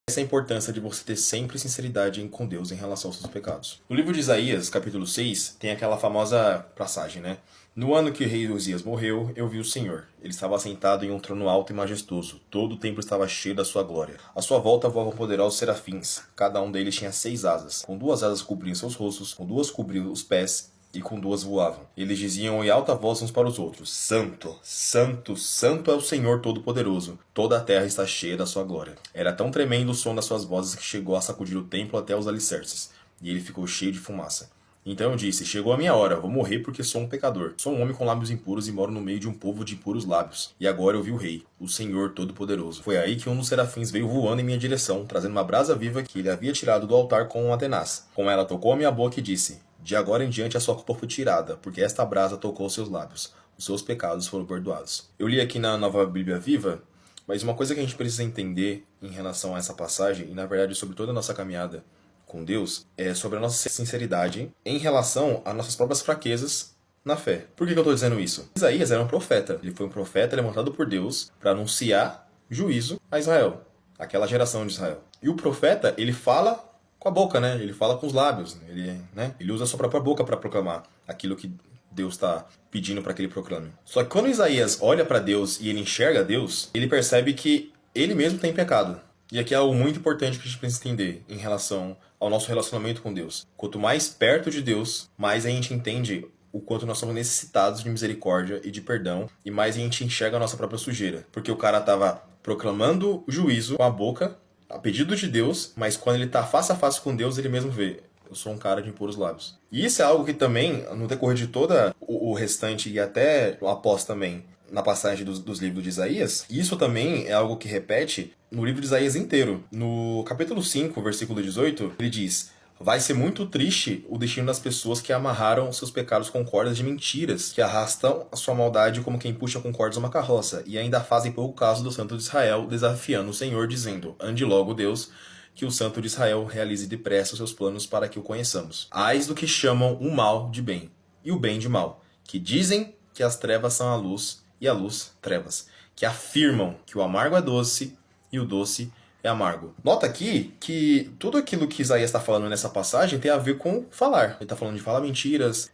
Essa é a importância de você ter sempre sinceridade com Deus em relação aos seus pecados. No livro de Isaías, capítulo 6, tem aquela famosa passagem, né? No ano que o rei Uzias morreu, eu vi o Senhor. Ele estava sentado em um trono alto e majestoso. Todo o templo estava cheio da sua glória. À sua volta voavam poderosos serafins. Cada um deles tinha 6 asas. Com 2 asas cobriam seus rostos, com 2 cobriam os pés, e com 2 voavam. Eles diziam em alta voz uns para os outros: Santo, Santo, Santo é o Senhor Todo-Poderoso. Toda a terra está cheia da sua glória. Era tão tremendo o som das suas vozes que chegou a sacudir o templo até os alicerces, e ele ficou cheio de fumaça. Então eu disse: chegou a minha hora, vou morrer porque sou um pecador. Sou um homem com lábios impuros e moro no meio de um povo de impuros lábios. E agora eu vi o rei, o Senhor Todo-Poderoso. Foi aí que um dos serafins veio voando em minha direção, trazendo uma brasa viva que ele havia tirado do altar com uma tenaz. Com ela tocou a minha boca e disse: de agora em diante a sua culpa foi tirada, porque esta brasa tocou os seus lábios. Os seus pecados foram perdoados. Eu li aqui na Nova Bíblia Viva, mas uma coisa que a gente precisa entender em relação a essa passagem, e na verdade sobre toda a nossa caminhada com Deus, é sobre a nossa sinceridade em relação às nossas próprias fraquezas na fé. Por que eu estou dizendo isso? Isaías era um profeta. Ele foi um profeta levantado por Deus para anunciar juízo a Israel, aquela geração de Israel. E o profeta, ele fala com a boca, né? Ele fala com os lábios. Ele usa a sua própria boca para proclamar aquilo que Deus está pedindo para que ele proclame. Só que quando Isaías olha para Deus e ele enxerga Deus, ele percebe que ele mesmo tem pecado. E aqui é algo muito importante que a gente precisa entender em relação ao nosso relacionamento com Deus. Quanto mais perto de Deus, mais a gente entende o quanto nós somos necessitados de misericórdia e de perdão, e mais a gente enxerga a nossa própria sujeira. Porque o cara estava proclamando juízo com a boca, a pedido de Deus, mas quando ele está face a face com Deus, ele mesmo vê: eu sou um cara de impuros lábios. E isso é algo que também, no decorrer de toda o restante e até após também, na passagem dos livros de Isaías, isso também é algo que repete no livro de Isaías inteiro. No capítulo 5, versículo 18, ele diz: vai ser muito triste o destino das pessoas que amarraram seus pecados com cordas de mentiras, que arrastam a sua maldade como quem puxa com cordas uma carroça, e ainda fazem pouco caso do Santo de Israel, desafiando o Senhor, dizendo: ande logo, Deus, que o Santo de Israel realize depressa os seus planos para que o conheçamos. Ais do que chamam o mal de bem, e o bem de mal, que dizem que as trevas são a luz, e a luz, trevas, que afirmam que o amargo é doce, e o doce é amargo. Nota aqui que tudo aquilo que Isaías está falando nessa passagem tem a ver com falar. Ele está falando de falar mentiras,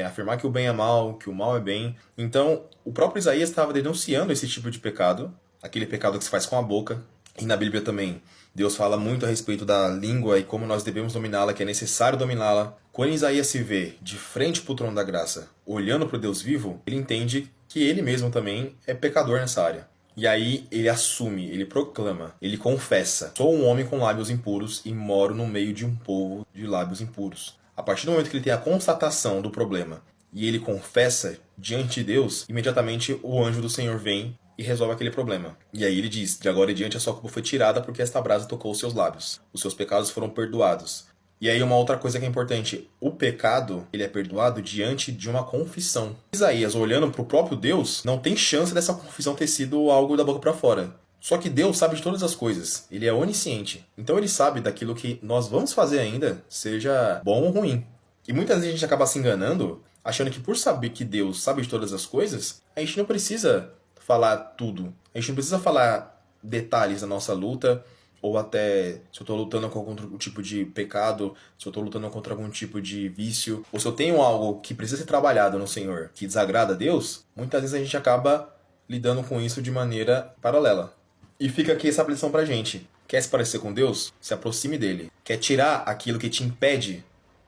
afirmar que o bem é mal, que o mal é bem. Então, o próprio Isaías estava denunciando esse tipo de pecado, aquele pecado que se faz com a boca. E na Bíblia também, Deus fala muito a respeito da língua e como nós devemos dominá-la, que é necessário dominá-la. Quando Isaías se vê de frente para o trono da graça, olhando para o Deus vivo, ele entende que ele mesmo também é pecador nessa área. E aí ele assume, ele proclama, ele confessa: sou um homem com lábios impuros e moro no meio de um povo de lábios impuros. A partir do momento que ele tem a constatação do problema e ele confessa diante de Deus, imediatamente o anjo do Senhor vem e resolve aquele problema. E aí ele diz: de agora em diante a sua culpa foi tirada porque esta brasa tocou os seus lábios. Os seus pecados foram perdoados. E aí uma outra coisa que é importante: o pecado, ele é perdoado diante de uma confissão. Isaías, olhando para o próprio Deus, não tem chance dessa confissão ter sido algo da boca para fora. Só que Deus sabe de todas as coisas. Ele é onisciente. Então ele sabe daquilo que nós vamos fazer ainda, seja bom ou ruim. E muitas vezes a gente acaba se enganando, achando que por saber que Deus sabe de todas as coisas, a gente não precisa falar tudo. A gente não precisa falar detalhes da nossa luta, ou até se eu estou lutando contra algum tipo de pecado, se eu estou lutando contra algum tipo de vício, ou se eu tenho algo que precisa ser trabalhado no Senhor, que desagrada a Deus, muitas vezes a gente acaba lidando com isso de maneira paralela. E fica aqui essa lição pra gente. Quer se parecer com Deus? Se aproxime dele. Quer tirar aquilo que te impede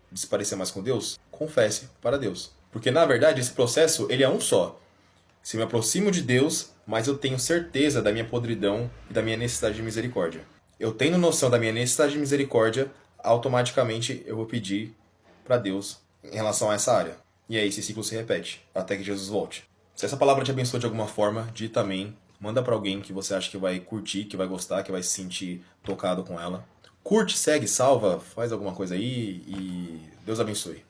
de se parecer mais com Deus? Confesse para Deus. Porque na verdade esse processo, ele é um só. Se eu me aproximo de Deus, mas eu tenho certeza da minha podridão e da minha necessidade de misericórdia. Eu tendo noção da minha necessidade de misericórdia, automaticamente eu vou pedir para Deus em relação a essa área. E aí esse ciclo se repete, até que Jesus volte. Se essa palavra te abençoou de alguma forma, digita amém. Manda para alguém que você acha que vai curtir, que vai gostar, que vai se sentir tocado com ela. Curte, segue, salva, faz alguma coisa aí e Deus abençoe.